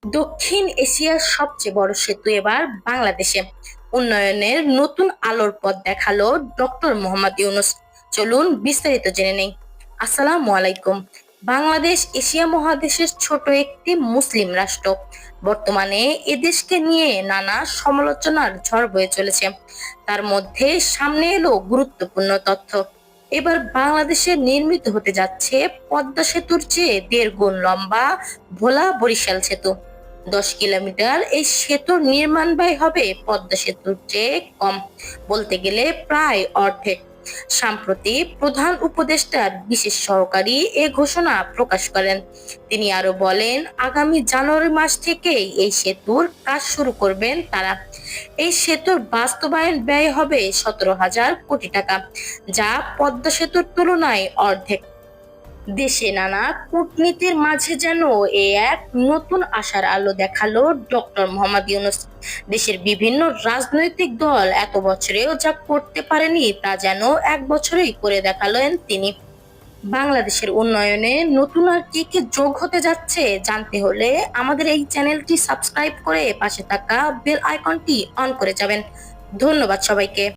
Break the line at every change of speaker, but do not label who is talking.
দক্ষিণ এশিয়ার সবচেয়ে বড় সেতু এবার বাংলাদেশে। উন্নয়নের নতুন আলোর পথ দেখালো ডক্টর মোহাম্মদ ইউনূস। চলুন বিস্তারিত জেনে নেই। আসসালামু আলাইকুম। বাংলাদেশ এশিয়া মহাদেশের ছোট একটি মুসলিম রাষ্ট্র। বর্তমানে এদেশকে নিয়ে নানা সমালোচনার ঝড় বয়ে চলেছে। তার মধ্যে সামনে এলো গুরুত্বপূর্ণ তথ্য। এবার বাংলাদেশে নির্মিত হতে যাচ্ছে পদ্মা সেতুর চেয়ে ১.৫ গুণ লম্বা ভোলা বরিশাল সেতু। ১০ কিলোমিটার এই সেতুর নির্মাণ ব্যয় হবে পদ্মা সেতুর চেয়ে কম, বলতে গেলে প্রায় অর্ধেক। সম্প্রতি প্রধান উপদেষ্টার বিশেষ সহকারী এ ঘোষণা প্রকাশ করেন। তিনি আরো বলেন, আগামী জানুয়ারি মাস থেকেই এই সেতুর কাজ শুরু করবেন তারা। এই সেতুর বাস্তবায়ন ব্যয় হবে ১৭,০০০ কোটি টাকা, যা পদ্মা সেতুর তুলনায় অর্ধেক। দেশে নানা কূটনীতির মাঝে যেন এ এক নতুন আশার আলো দেখালো ডক্টর মোহাম্মদ ইউনূস। দেশের বিভিন্ন রাজনৈতিক দল এত বছরেও যা করতে পারেনি তা যেন এক বছরেই করে দেখালেন তিনি। বাংলাদেশের উন্নয়নে নতুন আর কি কি যোগ হতে যাচ্ছে জানতে হলে আমাদের এই চ্যানেলটি সাবস্ক্রাইব করে পাশে থাকা বেল আইকনটি অন করে যাবেন। ধন্যবাদ সবাইকে।